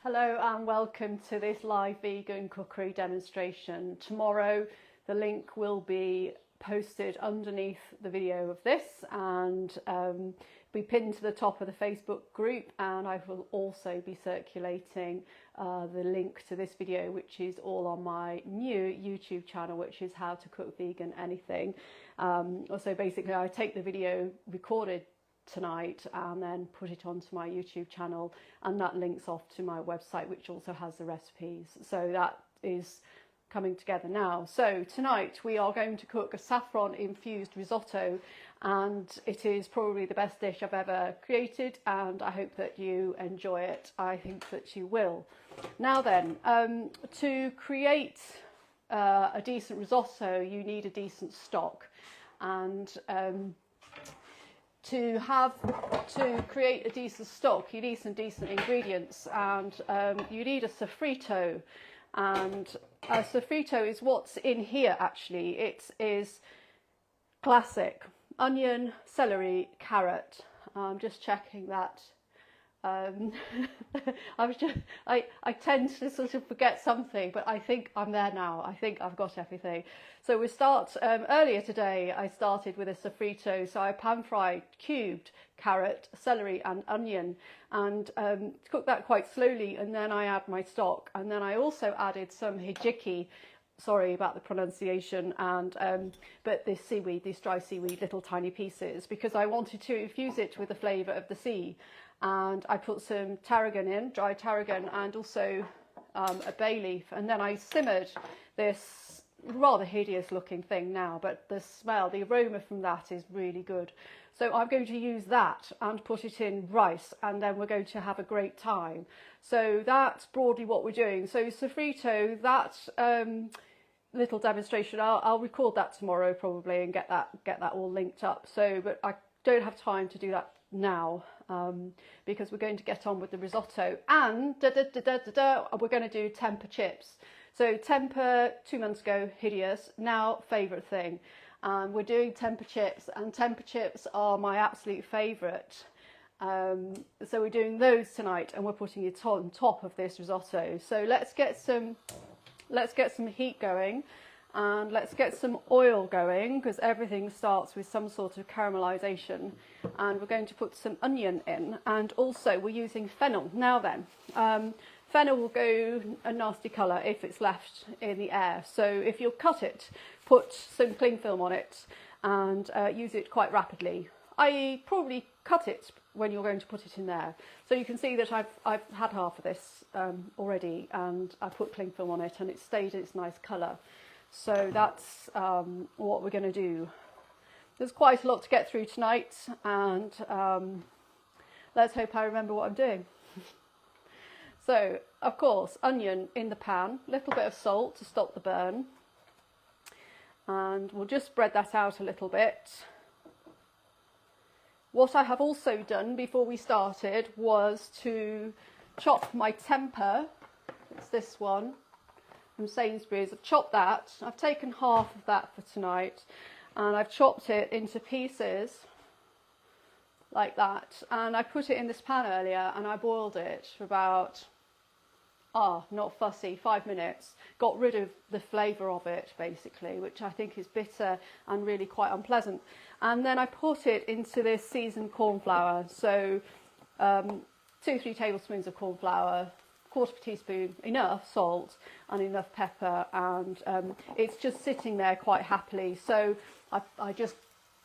Hello and welcome to this live vegan cookery demonstration. Tomorrow the link will be posted underneath the video of this and be pinned to the top of the Facebook group, and I will also be circulating the link to this video, which is all on my new YouTube channel, which is How to Cook Vegan Anything. So basically I take the video recorded tonight and then put it onto my YouTube channel, and that links off to my website, which also has the recipes. So that is coming together now. So tonight we are going to cook a saffron-infused risotto, and it is probably the best dish I've ever created, and I hope that you enjoy it. I think that you will. Now then, to create a decent risotto you need a decent stock, and to create a decent stock you need some decent ingredients, and you need a soffrito, and a soffrito is what's in here actually. It is classic onion, celery, carrot. I'm just checking that. I tend to sort of forget something, but I think I'm there now. I think I've got everything. So we start, earlier today I started with a soffrito, so I pan-fried cubed carrot, celery and onion, and cooked that quite slowly, and then I add my stock, and then I also added some hijiki, sorry about the pronunciation, and but this seaweed, this dry seaweed, little tiny pieces, because I wanted to infuse it with the flavour of the sea. And I put some tarragon in, dry tarragon, and also a bay leaf, and then I simmered this rather hideous looking thing now, but the smell, the aroma from that is really good. So I'm going to use that and put it in rice, and then we're going to have a great time. So that's broadly what we're doing. So soffrito, that little demonstration, I'll record that tomorrow probably and get that all linked up. So, but I don't have time to do that now, because we're going to get on with the risotto, and we're going to do Tempeh Chips. So Tempeh 2 months ago, hideous, now favourite thing. We're doing Tempeh Chips, and Tempeh Chips are my absolute favourite. So we're doing those tonight, and we're putting it on top of this risotto. So let's get some heat going. And let's get some oil going, because everything starts with some sort of caramelization, and we're going to put some onion in, and also we're using fennel. Now then, fennel will go a nasty colour if it's left in the air, so if you'll cut it, put some cling film on it and use it quite rapidly. I probably cut it when you're going to put it in there. So you can see that I've had half of this already, and I put cling film on it, and it stayed its nice colour. So that's what we're going to do. There's quite a lot to get through tonight, and let's hope I remember what I'm doing. So, of course, onion in the pan, a little bit of salt to stop the burn, and we'll just spread that out a little bit. What I have also done before we started was to chop my tempeh. It's this one from Sainsbury's. I've chopped that. I've taken half of that for tonight, and I've chopped it into pieces like that, and I put it in this pan earlier, and I boiled it for about not fussy, 5 minutes. Got rid of the flavour of it basically, which I think is bitter and really quite unpleasant, and then I put it into this seasoned cornflour. So 2-3 tablespoons of cornflour, quarter of a teaspoon, enough salt and enough pepper, and it's just sitting there quite happily. So I just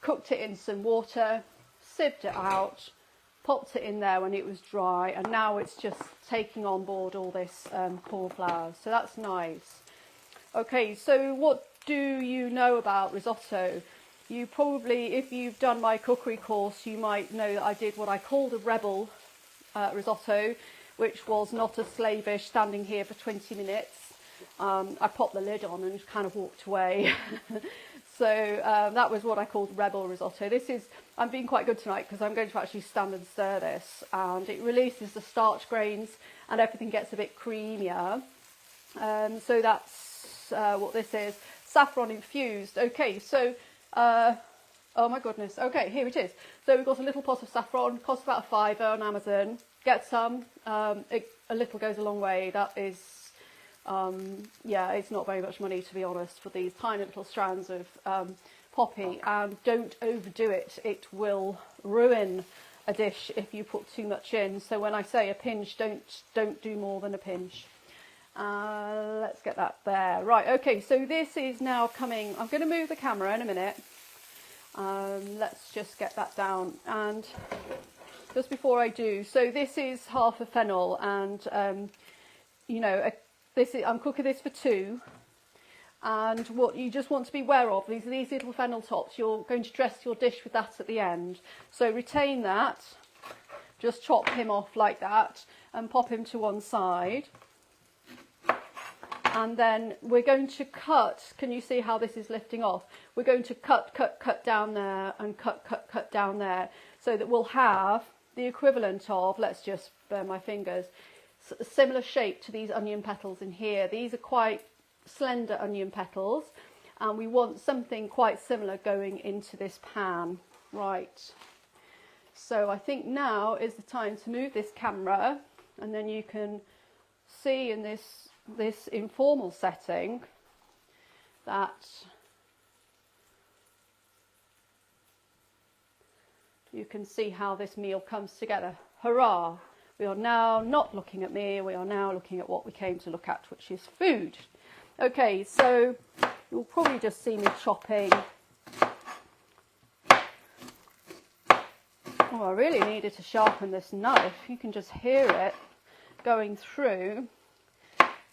cooked it in some water, sieved it out, popped it in there when it was dry, and now it's just taking on board all this cornflour, so that's nice. Okay, so what do you know about risotto? You probably, if you've done my cookery course, you might know that I did what I called a rebel risotto, which was not a slavish standing here for 20 minutes. I popped the lid on and kind of walked away. So that was what I called rebel risotto. I'm being quite good tonight because I'm going to actually stand and stir this, and it releases the starch grains and everything gets a bit creamier. So that's what this is. Saffron infused. Okay, so oh my goodness. Okay, here it is. So we've got a little pot of saffron, costs about £5 on Amazon. get some. A little goes a long way. That is, yeah, it's not very much money, to be honest, for these tiny little strands of poppy. And don't overdo it. It will ruin a dish if you put too much in. So when I say a pinch, don't do more than a pinch. Let's get that there. Right, okay, so this is now coming. I'm going to move the camera in a minute. Let's just get that down. And just before I do, so this is half a fennel, and you know, I'm cooking this for 2. And what you just want to be aware of, these little fennel tops, you're going to dress your dish with that at the end. So retain that, just chop him off like that and pop him to one side. And then we're going to cut, can you see how this is lifting off? We're going to cut down there and cut down there, so that we'll have the equivalent of, let's just burn my fingers, a similar shape to these onion petals in here. These are quite slender onion petals, and we want something quite similar going into this pan. Right, so I think now is the time to move this camera, and then you can see in this informal setting that you can see how this meal comes together. Hurrah! We are now not looking at me, we are now looking at what we came to look at, which is food. Okay, so you'll probably just see me chopping. Oh, I really needed to sharpen this knife. You can just hear it going through.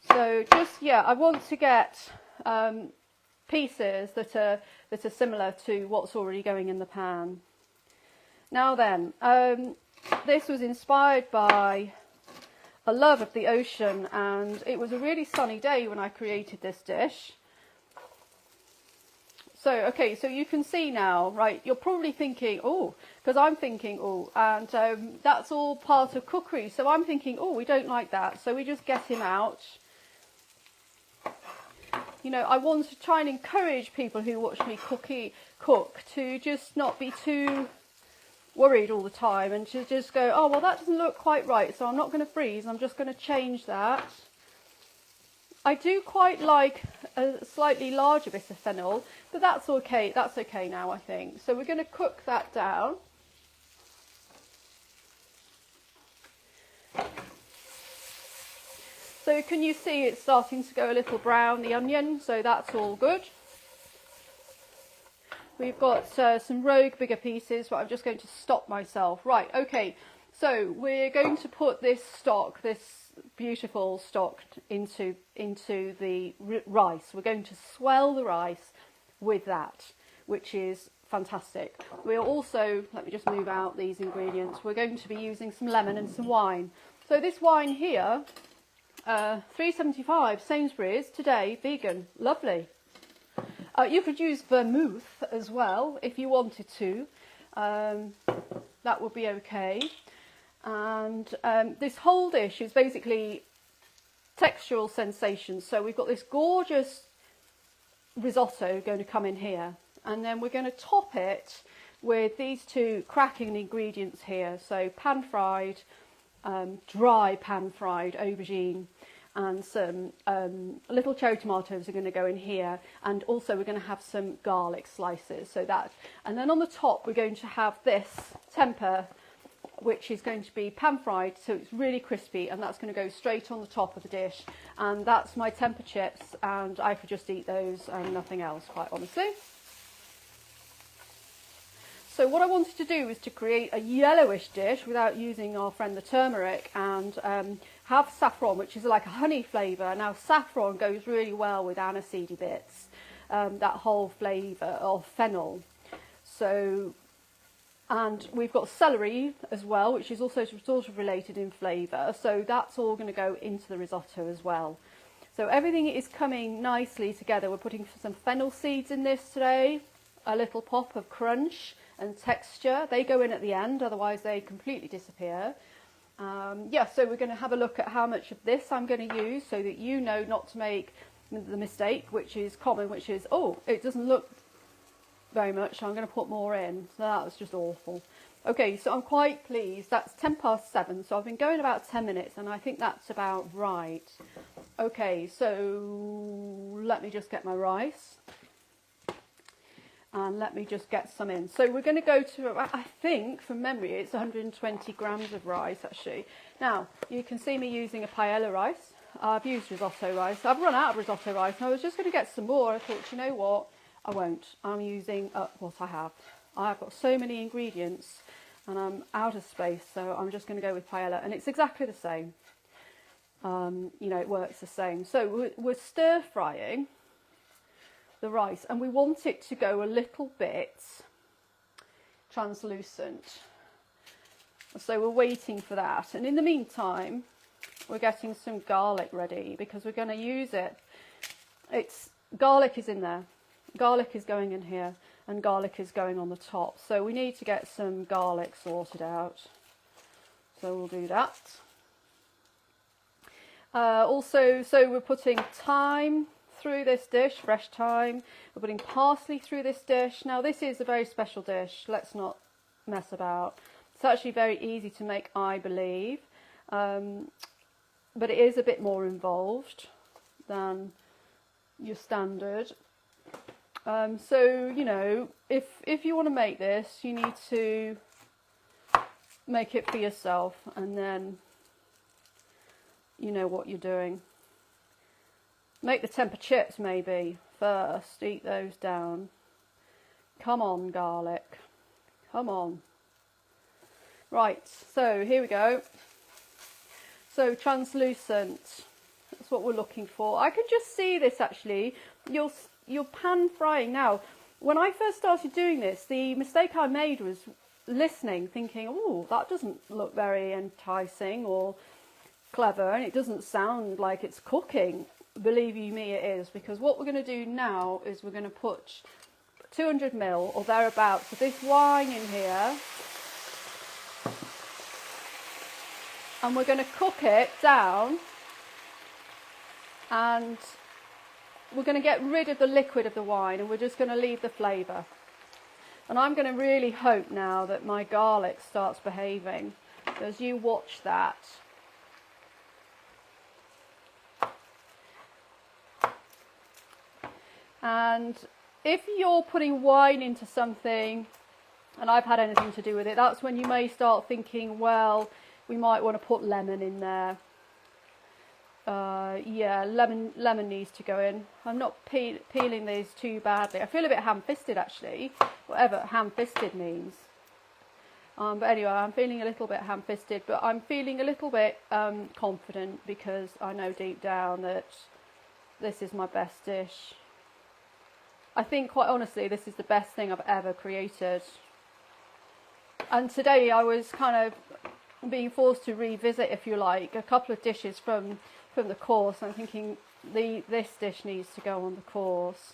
So just, yeah, I want to get pieces that are similar to what's already going in the pan. Now then, this was inspired by a love of the ocean, and it was a really sunny day when I created this dish. So, okay, so you can see now, right, you're probably thinking, oh, because I'm thinking, oh, and that's all part of cookery. So I'm thinking, oh, we don't like that. So we just get him out. You know, I want to try and encourage people who watch me cook to just not be too worried all the time, and to just go, oh, well, that doesn't look quite right, so I'm not going to freeze, I'm just going to change that. I do quite like a slightly larger bit of fennel, but that's okay now, I think. So we're going to cook that down. So can you see it's starting to go a little brown, the onion, so that's all good. We've got some rogue bigger pieces, but I'm just going to stop myself. Right, okay, so we're going to put this stock, this beautiful stock, into the rice. We're going to swell the rice with that, which is fantastic. We're also, let me just move out these ingredients, we're going to be using some lemon and some wine. So this wine here, $3.75 Sainsbury's today, vegan, lovely. You could use vermouth as well if you wanted to, that would be okay. And this whole dish is basically textural sensations. So we've got this gorgeous risotto going to come in here, and then we're going to top it with these 2 cracking ingredients here. So pan-fried, dry pan-fried aubergine, and some little cherry tomatoes are going to go in here, and also we're going to have some garlic slices, so that, and then on the top we're going to have this tempeh, which is going to be pan fried, so it's really crispy, and that's going to go straight on the top of the dish. And that's my Tempeh Chips, and I could just eat those and nothing else, quite honestly. So what I wanted to do is to create a yellowish dish without using our friend the turmeric, and have saffron, which is like a honey flavour. Now saffron goes really well with aniseedy bits, that whole flavour of fennel. So, and we've got celery as well, which is also sort of related in flavour. So that's all going to go into the risotto as well. So everything is coming nicely together. We're putting some fennel seeds in this today, a little pop of crunch and texture. They go in at the end, otherwise they completely disappear. Yeah, so we're going to have a look at how much of this I'm going to use, so that you know not to make the mistake, which is common, which is, oh, it doesn't look very much, so I'm going to put more in. So that was just awful. Okay, so I'm quite pleased. That's 7:10, so I've been going about 10 minutes, and I think that's about right. Okay, so let me just get my rice. And let me just get some in. So we're going to go to, I think, from memory, it's 120 grams of rice, actually. Now, you can see me using a paella rice. I've used risotto rice. I've run out of risotto rice, and I was just going to get some more. I thought, you know what? I won't. I'm using what I have. I've got so many ingredients, and I'm out of space, so I'm just going to go with paella. And it's exactly the same. You know, it works the same. So we're stir frying the rice, and we want it to go a little bit translucent. So we're waiting for that. And in the meantime, we're getting some garlic ready because we're going to use it. Garlic is in there. Garlic is going in here, and garlic is going on the top. So we need to get some garlic sorted out. So we'll do that. Also, so we're putting thyme through this dish, fresh thyme. We're putting parsley through this dish. Now this is a very special dish, let's not mess about. It's actually very easy to make, I believe, but it is a bit more involved than your standard. So, you know, if you want to make this, you need to make it for yourself, and then you know what you're doing. Make the Tempeh Chips maybe first, eat those down. Come on, garlic, come on. Right, so here we go. So translucent, that's what we're looking for. I can just see this actually, you're pan frying. Now, when I first started doing this, the mistake I made was listening, thinking, oh, that doesn't look very enticing or clever, and it doesn't sound like it's cooking. Believe you me, it is, because what we're going to do now is we're going to put 200 ml or thereabouts of this wine in here, and we're going to cook it down, and we're going to get rid of the liquid of the wine, and we're just going to leave the flavour. And I'm going to really hope now that my garlic starts behaving, as you watch that. And if you're putting wine into something, and I've had anything to do with it, that's when you may start thinking, well, we might want to put lemon in there. Yeah, lemon needs to go in. I'm not peeling these too badly. I feel a bit ham-fisted actually, whatever ham-fisted means. But anyway, I'm feeling a little bit ham-fisted, but I'm feeling a little bit confident, because I know deep down that this is my best dish. I think, quite honestly, this is the best thing I've ever created. And today I was kind of being forced to revisit, if you like, a couple of dishes from the course. I'm thinking this dish needs to go on the course.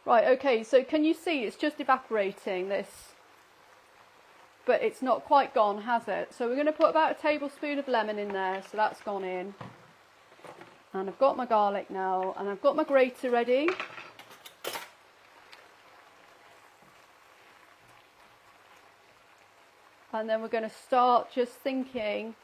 Right, okay, so can you see it's just evaporating this, but it's not quite gone, has it? So we're going to put about a tablespoon of lemon in there, so that's gone in. And I've got my garlic now, and I've got my grater ready. And then we're going to start just thinking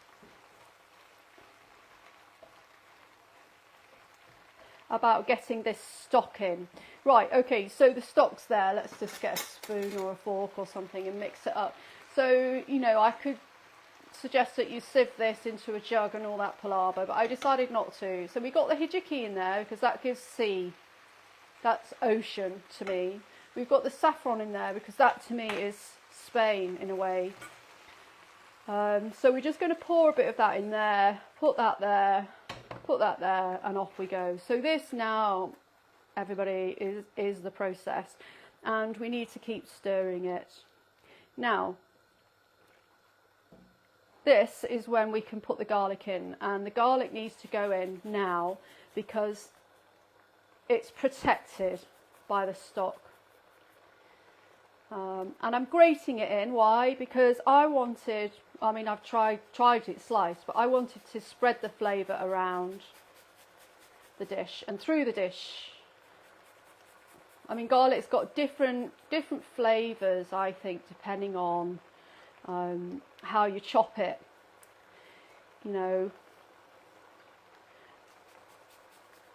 about getting this stock in. Right, okay, so the stock's there. Let's just get a spoon or a fork or something and mix it up. So, you know, I could suggest that you sieve this into a jug and all that palaver, but I decided not to. So we got the hijiki in there because that gives sea. That's ocean to me. We've got the saffron in there because that to me is Spain in a way. So we're just going to pour a bit of that in there, put that there, and off we go. So this now, everybody, is the process, and we need to keep stirring it. Now, this is when we can put the garlic in, and the garlic needs to go in now because it's protected by the stock. And I'm grating it in. Why? Because I wanted, I mean, I've tried it sliced, but I wanted to spread the flavour around the dish and through the dish. I mean, garlic's got different flavours, I think, depending on how you chop it, you know.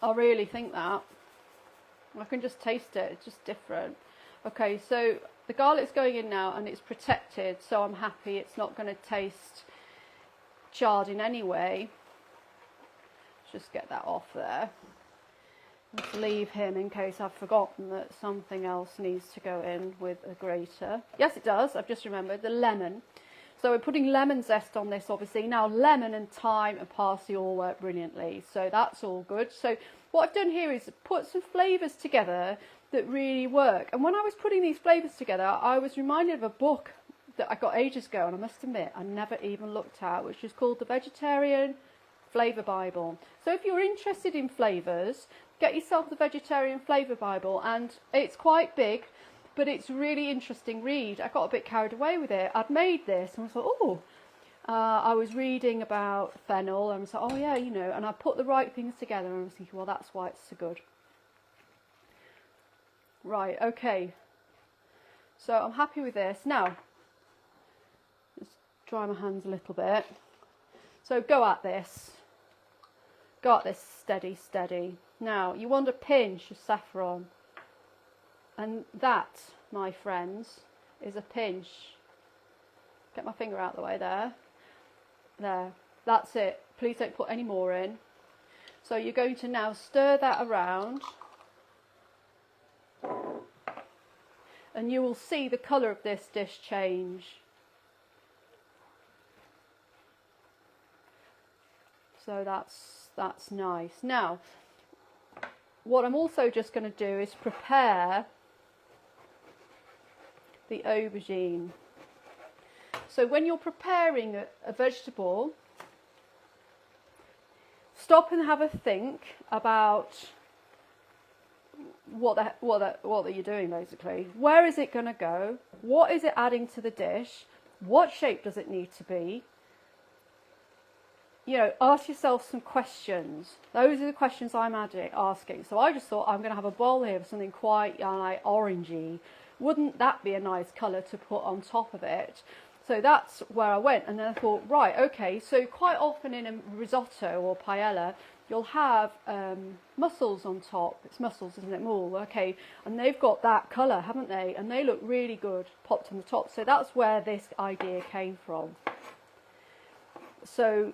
I really think that. I can just taste it, it's just different. Okay, so the garlic's going in now and it's protected, so I'm happy it's not going to taste charred in any way. Just get that off there. Just leave him in case I've forgotten that something else needs to go in with a grater. Yes, it does. I've just remembered the lemon. So we're putting lemon zest on this, obviously. Now, lemon and thyme and parsley all work brilliantly, so that's all good. So what I've done here is put some flavours together that really work. And when I was putting these flavours together, I was reminded of a book that I got ages ago, and I must admit I never even looked at, which is called the Vegetarian Flavour Bible. So if you're interested in flavours, get yourself the Vegetarian Flavour Bible, and it's quite big, but it's a really interesting read. I got a bit carried away with it. I'd made this and I thought, oh, I was reading about fennel and I was like, oh yeah, you know, and I put the right things together and I was thinking, well, that's why it's so good. Right, okay. So I'm happy with this. Now, let's dry my hands a little bit. So go at this. Go at this steady, steady. Now, you want a pinch of saffron. And that, my friends, is a pinch. Get my finger out of the way there. There. That's it. Please don't put any more in. So you're going to now stir that around. And you will see the colour of this dish change. So that's nice. Now, what I'm also just going to do is prepare the aubergine. So when you're preparing a vegetable, stop and have a think about what you're doing, basically. Where is it going to go? What is it adding to the dish? What shape does it need to be? You know, ask yourself some questions. Those are the questions I'm asking. So I just thought, I'm going to have a bowl here of something quite like orangey. Wouldn't that be a nice colour to put on top of it? So that's where I went. And then I thought, right, okay, so quite often in a risotto or paella, you'll have mussels on top. It's mussels, isn't it? Mull, okay. And they've got that colour, haven't they? And they look really good popped on the top. So that's where this idea came from. So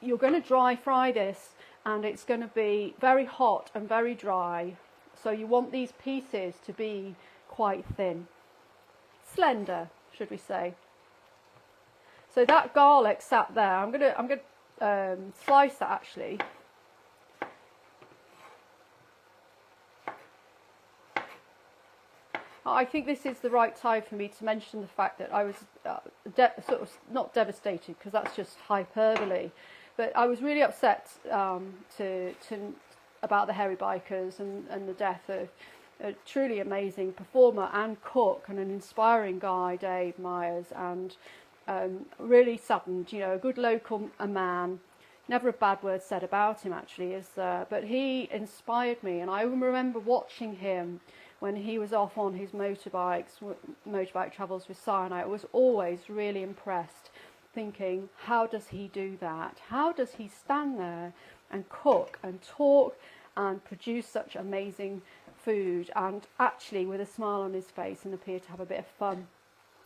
you're going to dry fry this, and it's going to be very hot and very dry. So you want these pieces to be quite thin, slender, should we say. So that garlic sat there. I'm gonna slice that actually. I think this is the right time for me to mention the fact that I was sort of not devastated, because that's just hyperbole, but I was really upset about the Hairy Bikers and the death of a truly amazing performer and cook and an inspiring guy, Dave Myers, and really saddened. You know, a good local man, never a bad word said about him actually, but he inspired me, and I remember watching him when he was off on his motorbike travels with Sinai. I was always really impressed, thinking, how does he do that? How does he stand there and cook and talk and produce such amazing food, and actually with a smile on his face and appear to have a bit of fun?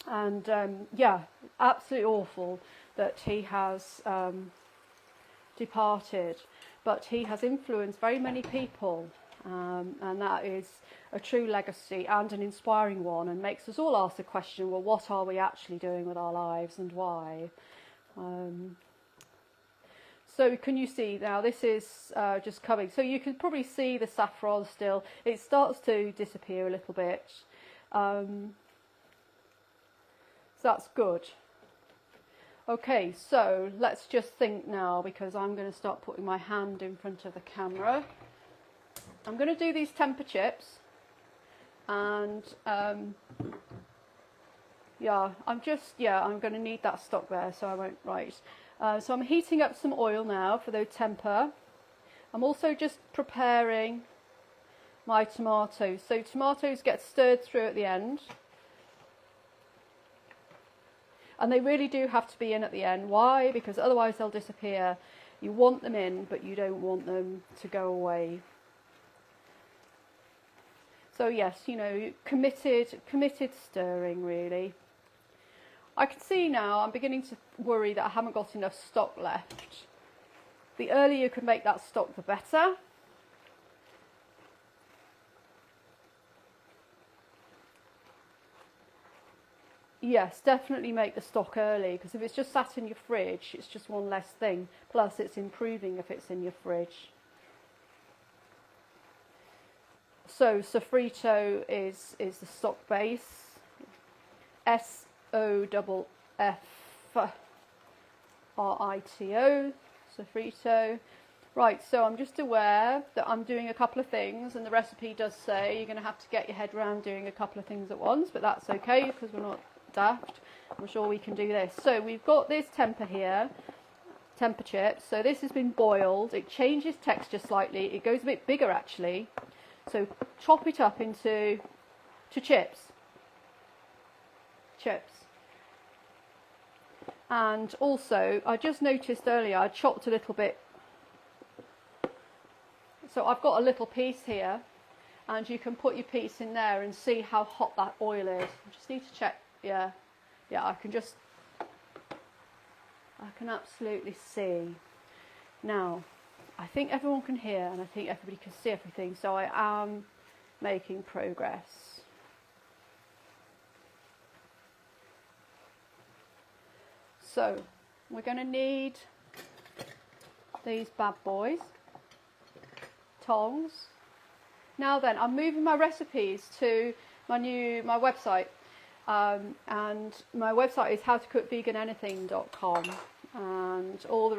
And yeah, absolutely awful that he has departed, but he has influenced very many people, and that is a true legacy and an inspiring one, and makes us all ask the question, well, what are we actually doing with our lives and why? So can you see now, this is just coming, so you can probably see the saffron still. It starts to disappear a little bit, so that's good. Okay, so let's just think now, because I'm going to start putting my hand in front of the camera. I'm going to do these Tempeh Chips, and yeah, I'm going to need that stock there, so I won't write. So I'm heating up some oil now for those tempeh. I'm also just preparing my tomatoes. So tomatoes get stirred through at the end. And they really do have to be in at the end. Why? Because otherwise they'll disappear. You want them in, but you don't want them to go away. So yes, you know, committed stirring really. I can see now, I'm beginning to worry that I haven't got enough stock left. The earlier you can make that stock, the better. Yes, definitely make the stock early, because if it's just sat in your fridge, it's just one less thing. Plus, it's improving if it's in your fridge. So, soffrito is the stock base. S-O-F-F-R-I-T-O, soffrito. Right, so I'm just aware that I'm doing a couple of things, and the recipe does say you're going to have to get your head around doing a couple of things at once, but that's okay because we're not daft. I'm sure we can do this. So we've got this tempeh here, Tempeh Chips. So this has been boiled. It changes texture slightly. It goes a bit bigger actually. So chop it up into chips. And also, I just noticed earlier I chopped a little bit. So I've got a little piece here, and you can put your piece in there and see how hot that oil is. I just need to check. Yeah, I can absolutely see. Now, I think everyone can hear, and I think everybody can see everything, so I am making progress. So, we're going to need these bad boys, tongs. Now then, I'm moving my recipes to my website. And my website is howtocookvegananything.com, and all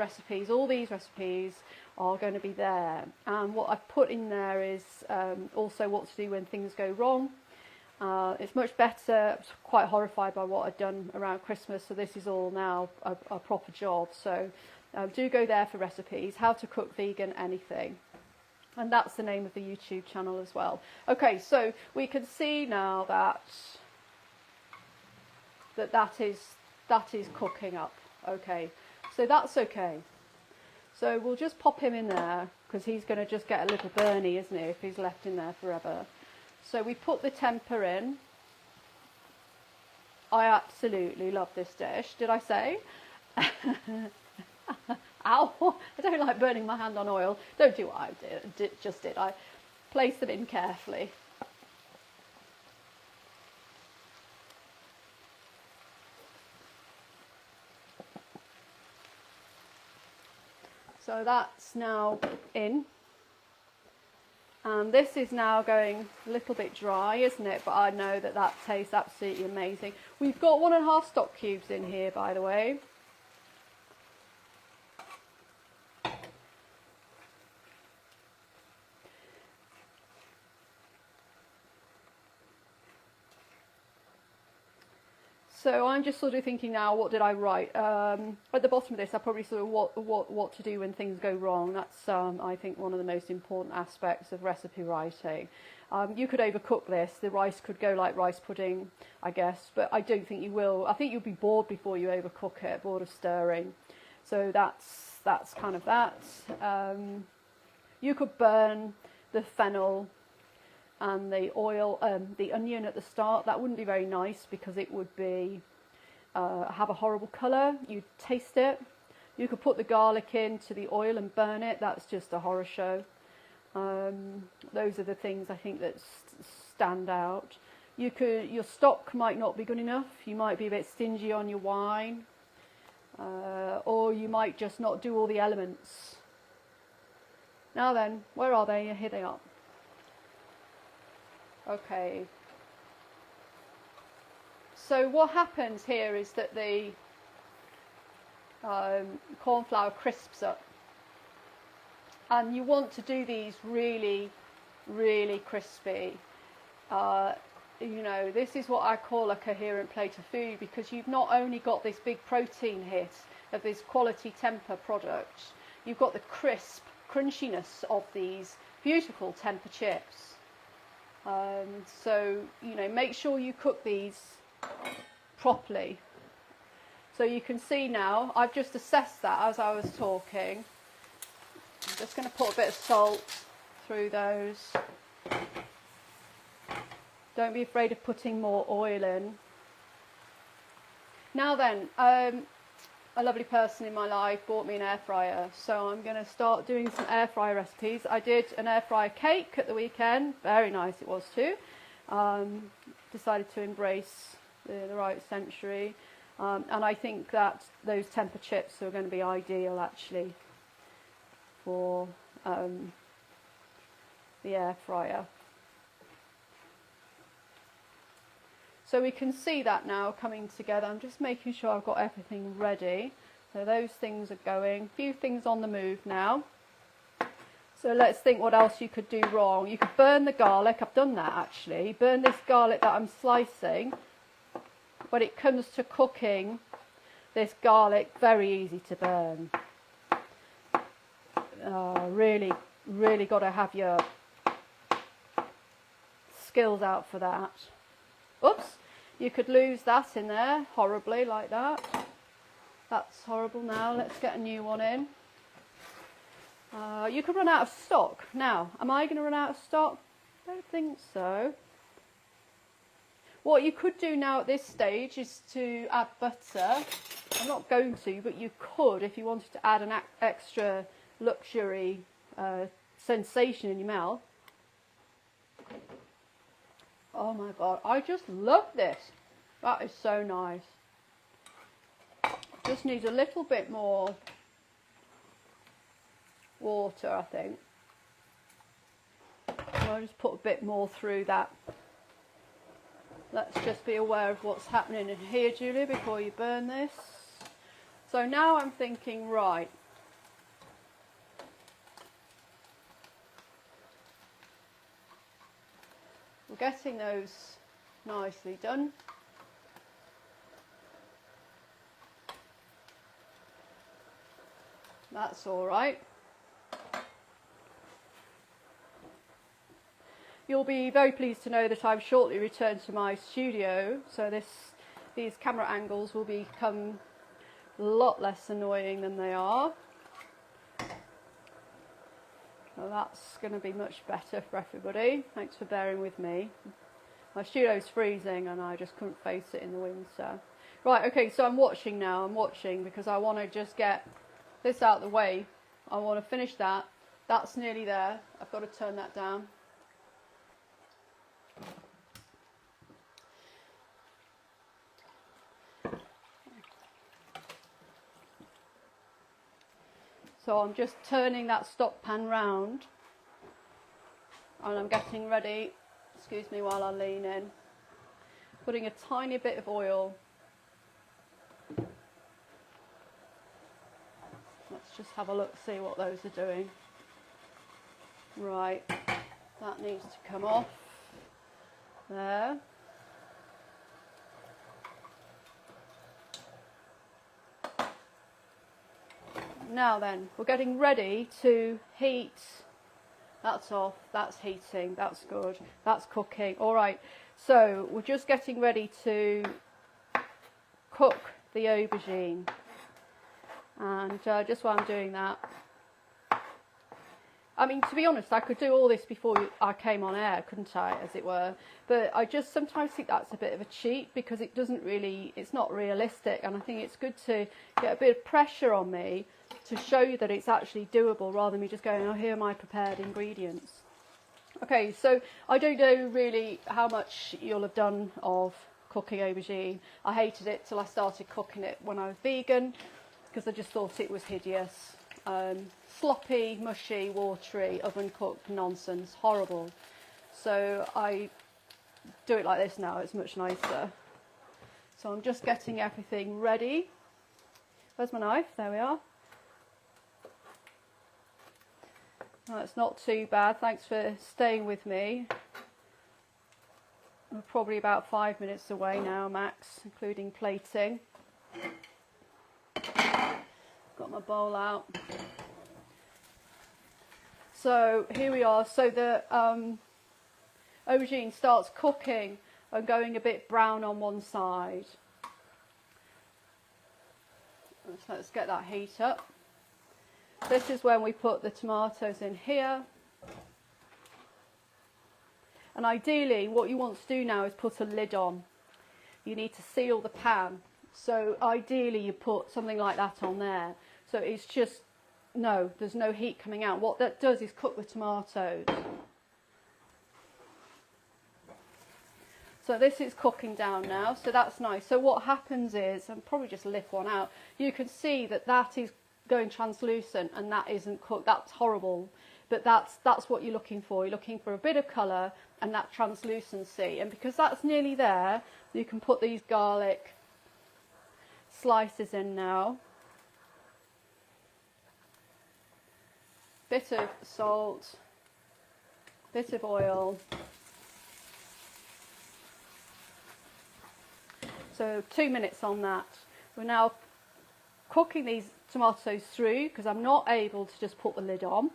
these recipes are going to be there. And what I've put in there is also what to do when things go wrong. It's much better. I'm quite horrified by what I've done around Christmas, so this is all now a proper job. So do go there for recipes, How to Cook Vegan Anything. And that's the name of the YouTube channel as well. Okay, so we can see now that that is cooking up. Okay, so that's okay. So we'll just pop him in there, because he's going to just get a little burny, isn't he, if he's left in there forever. So we put the tempeh in. I absolutely love this dish. Did I say? Ow! I don't like burning my hand on oil. Don't do what I just did. I placed them in carefully. So that's now in, and this is now going a little bit dry, isn't it? But I know that tastes absolutely amazing. We've got 1.5 stock cubes in here, by the way. So I'm just sort of thinking now, what did I write? At the bottom of this, I probably sort of what to do when things go wrong. That's, I think, one of the most important aspects of recipe writing. You could overcook this. The rice could go like rice pudding, I guess, but I don't think you will. I think you'll be bored before you overcook it, bored of stirring. So that's kind of that. You could burn the fennel and the oil, the onion at the start. That wouldn't be very nice because it would be have a horrible colour. You'd taste it. You could put the garlic into the oil and burn it. That's just a horror show. Those are the things I think that stand out. Your stock might not be good enough. You might be a bit stingy on your wine, or you might just not do all the elements. Now then, where are they? Here they are. Okay, so what happens here is that the cornflour crisps up, and you want to do these really, really crispy. You know, this is what I call a coherent plate of food, because you've not only got this big protein hit of this quality tempeh product, you've got the crisp crunchiness of these beautiful tempeh chips. So, you know, make sure you cook these properly. So you can see now, I've just assessed that as I was talking. I'm just going to put a bit of salt through those. Don't be afraid of putting more oil in. Now then, a lovely person in my life bought me an air fryer, so I'm going to start doing some air fryer recipes. I did an air fryer cake at the weekend, very nice it was too. Decided to embrace the right century, and I think that those Tempeh Chips are going to be ideal actually for the air fryer. So we can see that now coming together. I'm just making sure I've got everything ready. So those things are going. A few things on the move now. So let's think what else you could do wrong. You could burn the garlic. I've done that actually. Burn this garlic that I'm slicing. When it comes to cooking this garlic, very easy to burn. Really got to have your skills out for that. Oops, you could lose that in there horribly like that. That's horrible. Now let's get a new one in. You could run out of stock. Now, am I going to run out of stock? I don't think so. What you could do now at this stage is to add butter. I'm not going to, but you could if you wanted to add an extra luxury sensation in your mouth. Oh my god, I just love this. That is so nice. Just needs a little bit more water, I think. I'll just put a bit more through that. Let's just be aware of what's happening in here, Julie, before you burn this. So now I'm thinking, right. We're getting those nicely done. That's all right. You'll be very pleased to know that I've shortly returned to my studio, so these camera angles will become a lot less annoying than they are. So that's going to be much better for everybody. Thanks for bearing with me. My studio's freezing and I just couldn't face it in the winter. Right, okay, so I'm watching now. I'm watching because I want to just get this out of the way. I want to finish that. That's nearly there. I've got to turn that down. So I'm just turning that stock pan round and I'm getting ready, excuse me while I lean in, putting a tiny bit of oil. Let's just have a look, see what those are doing. Right, that needs to come off there. Now then, we're getting ready to heat. That's off, that's heating, that's good, that's cooking. All right, so we're just getting ready to cook the aubergine. And just while I'm doing that, I mean, to be honest, I could do all this before I came on air, couldn't I, as it were? But I just sometimes think that's a bit of a cheat because it doesn't really, it's not realistic. And I think it's good to get a bit of pressure on me to show you that it's actually doable rather than me just going, oh, here are my prepared ingredients. Okay, so I don't know really how much you'll have done of cooking aubergine. I hated it till I started cooking it when I was vegan because I just thought it was hideous. Sloppy, mushy, watery, oven cooked nonsense, horrible. So I do it like this now, it's much nicer. So I'm just getting everything ready. Where's my knife? There we are. That's not too bad, thanks for staying with me. We're probably about 5 minutes away now, max, including plating. Got my bowl out. So here we are. So the aubergine starts cooking and going a bit brown on one side. So let's get that heat up. This is when we put the tomatoes in here. And ideally, what you want to do now is put a lid on. You need to seal the pan. So ideally, you put something like that on there. So it's just, no, there's no heat coming out. What that does is cook the tomatoes. So this is cooking down now, so that's nice. So what happens is, I'll probably just lift one out, you can see that that is going translucent and that isn't cooked. That's horrible, but that's what you're looking for. You're looking for a bit of colour and that translucency. And because that's nearly there, you can put these garlic slices in now. Bit of salt, bit of oil. So 2 minutes on that. We're now cooking these tomatoes through because I'm not able to just put the lid on.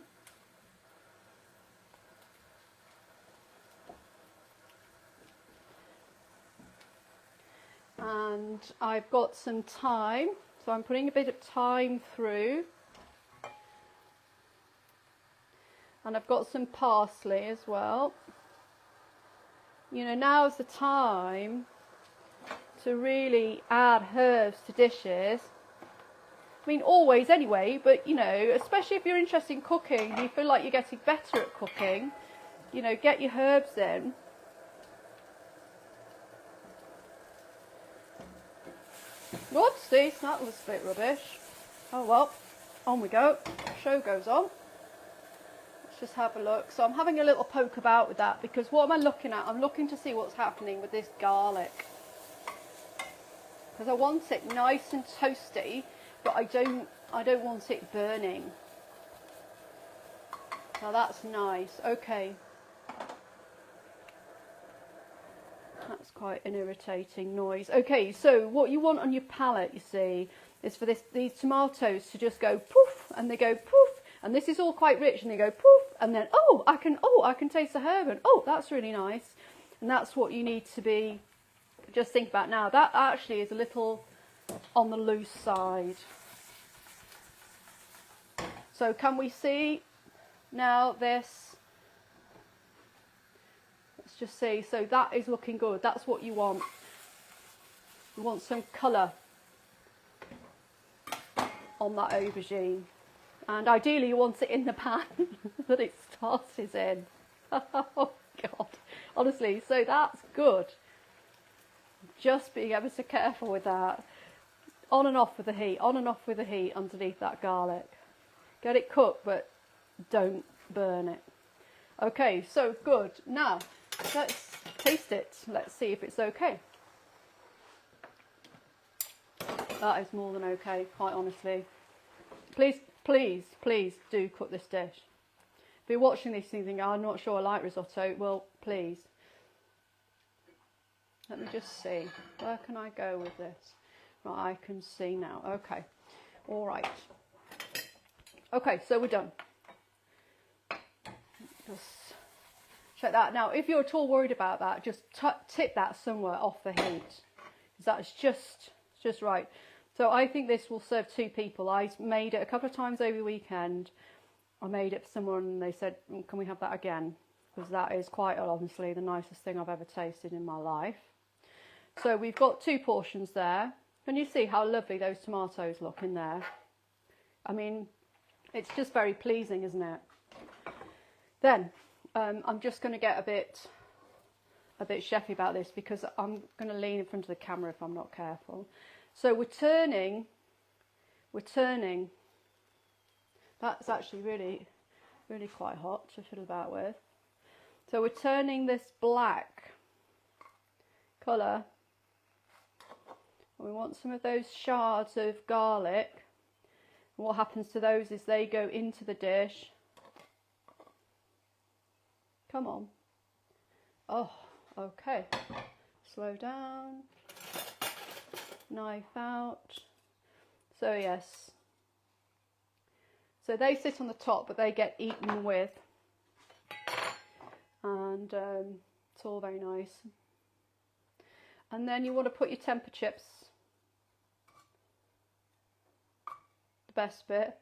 And I've got some thyme, so I'm putting a bit of thyme through. And I've got some parsley as well. You know, now's the time to really add herbs to dishes. I mean, always anyway, but you know, especially if you're interested in cooking and you feel like you're getting better at cooking, you know, get your herbs in. Whoopsies, that was a bit rubbish. Oh well, on we go. Show goes on. Let's just have a look. So I'm having a little poke about with that because what am I looking at? I'm looking to see what's happening with this garlic. Because I want it nice and toasty, but I don't want it burning. Now that's nice. Okay. That's quite an irritating noise. Okay, so what you want on your palette, you see, is for these tomatoes to just go poof, and they go poof, and this is all quite rich, and they go poof, and then I can taste the herb, and that's really nice. And that's what you need to be just think about now. That actually is a little on the loose side. So can we see now this? Let's just see. So that is looking good. That's what you want. You want some colour on that aubergine. And ideally you want it in the pan that it starts in. Oh God. Honestly, so that's good. Just being ever so careful with that. On and off with the heat, on and off with the heat underneath that garlic. Get it cooked, but don't burn it. Okay, so good. Now, let's taste it. Let's see if it's okay. That is more than okay, quite honestly. Please, please, please do cook this dish. If you're watching this thinking, I'm not sure I like risotto, well, please. Let me just see. Where can I go with this? Right, I can see now. Okay. All right. Okay, so we're done. Just check that. Now, if you're at all worried about that, just tip that somewhere off the heat. That's just right. So I think this will serve 2 people. I made it a couple of times over the weekend. I made it for someone and they said, can we have that again? Because that is quite honestly the nicest thing I've ever tasted in my life. So we've got 2 portions there. Can you see how lovely those tomatoes look in there? I mean, it's just very pleasing, isn't it? Then I'm just going to get a bit chefy about this because I'm going to lean in front of the camera if I'm not careful. So we're turning. That's actually really, really quite hot to fiddle about with. So we're turning this black colour. We want some of those shards of garlic. And what happens to those is they go into the dish. Come on. Oh, okay. Slow down. Knife out. So yes. So they sit on the top, but they get eaten with. And it's all very nice. And then you want to put your Tempeh chips best bit.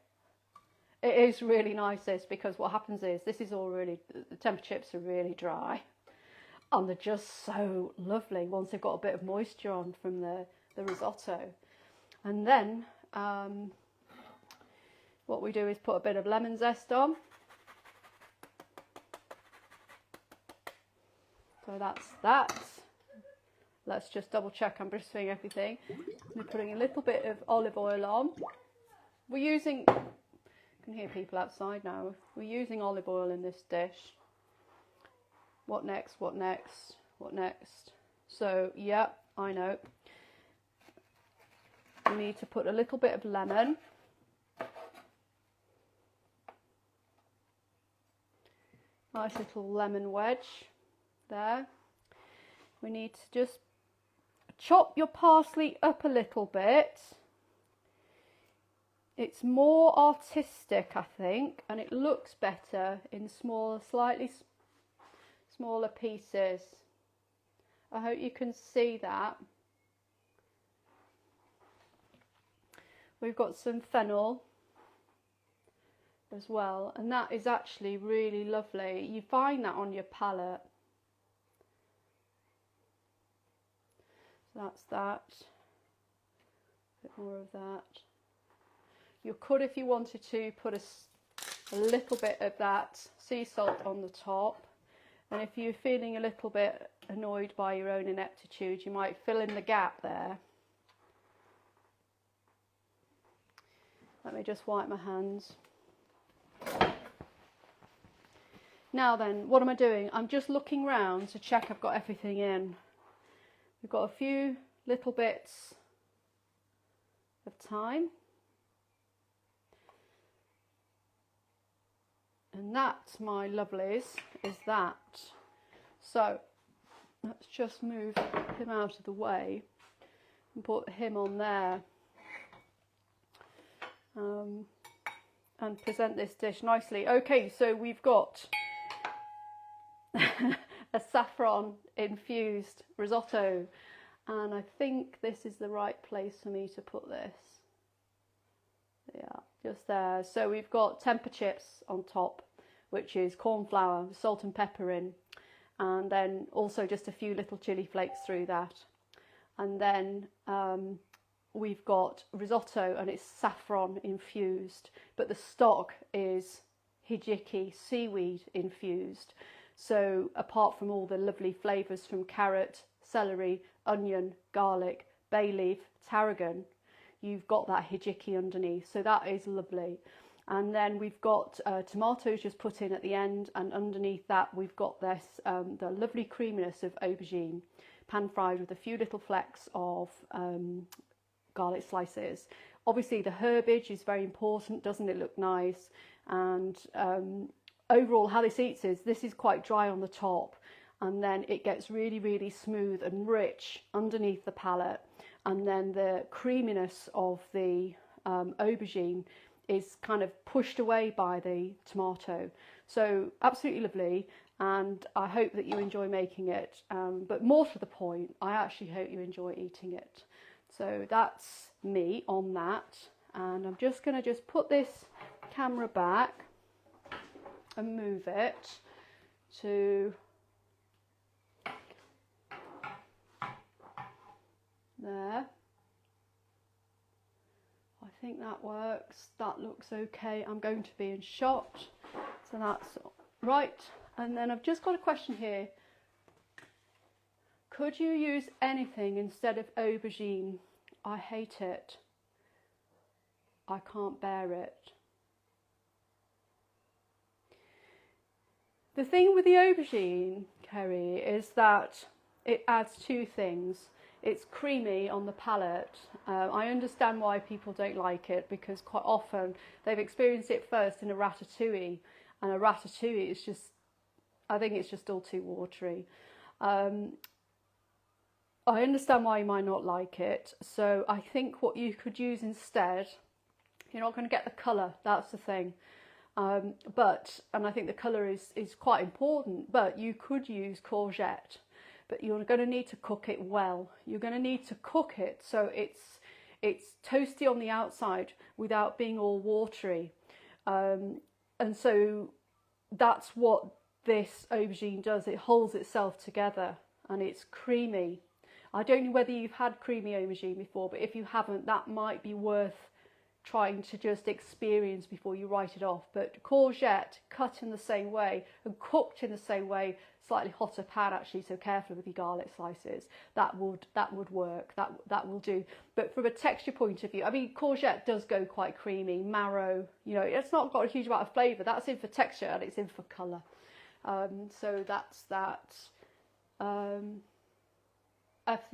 It is really nice this, because what happens is this is all really, the Tempeh chips are really dry and they're just so lovely once they've got a bit of moisture on from the risotto. And then what we do is put a bit of lemon zest on. So that's that. Let's just double check I'm doing everything. We're putting a little bit of olive oil on. We're using, I can hear people outside now. We're using olive oil in this dish. What next? What next? What next? So, yeah, I know. We need to put a little bit of lemon. Nice little lemon wedge there. We need to just chop your parsley up a little bit. It's more artistic, I think, and it looks better in smaller, slightly smaller pieces. I hope you can see that. We've got some fennel as well, and that is actually really lovely. You find that on your palette. So that's that. A bit more of that. You could, if you wanted to, put a little bit of that sea salt on the top. And if you're feeling a little bit annoyed by your own ineptitude, you might fill in the gap there. Let me just wipe my hands. Now then, what am I doing? I'm just looking round to check I've got everything in. We've got a few little bits of thyme. And that, my lovelies, is that. So let's just move him out of the way and put him on there. And present this dish nicely. Okay, so we've got a saffron-infused risotto, and I think this is the right place for me to put this. Yeah, just there. So we've got Tempeh Chips on top, which is cornflour, salt and pepper in, and then also just a few little chili flakes through that. And then we've got risotto, and it's saffron infused, but the stock is hijiki, seaweed infused. So apart from all the lovely flavours from carrot, celery, onion, garlic, bay leaf, tarragon, you've got that hijiki underneath, so that is lovely. And then we've got tomatoes just put in at the end, and underneath that we've got this the lovely creaminess of aubergine, pan fried with a few little flecks of garlic slices. Obviously the herbage is very important, doesn't it look nice? And overall how this eats is, this is quite dry on the top, and then it gets really, really smooth and rich underneath the palate, and then the creaminess of the aubergine is kind of pushed away by the tomato. So absolutely lovely, and I hope that you enjoy making it, but more to the point, I actually hope you enjoy eating it. So that's me on that, and I'm just going to just put this camera back and move it to there. I think that works. That looks okay. I'm going to be in shot, so that's right. And then I've just got a question here. Could you use anything instead of aubergine? I hate it. I can't bear it. The thing with the aubergine, Kerry, is that it adds two things. It's creamy on the palate. I understand why people don't like it, because quite often they've experienced it first in a ratatouille, and a ratatouille is just, I think it's just all too watery. I understand why you might not like it, so I think what you could use instead, you're not going to get the colour, that's the thing. And I think the colour is quite important, but you could use courgette, but you're going to need to cook it well. You're going to need to cook it so it's toasty on the outside without being all watery. And so that's what this aubergine does. It holds itself together and it's creamy. I don't know whether you've had creamy aubergine before, but if you haven't, that might be worth trying to just experience before you write it off. But courgette cut in the same way and cooked in the same way, slightly hotter pan actually, so careful with your garlic slices, that would work, that will do. But from a texture point of view, I mean, courgette does go quite creamy, marrow, you know, it's not got a huge amount of flavour. That's in for texture and it's in for colour. So that's that. I think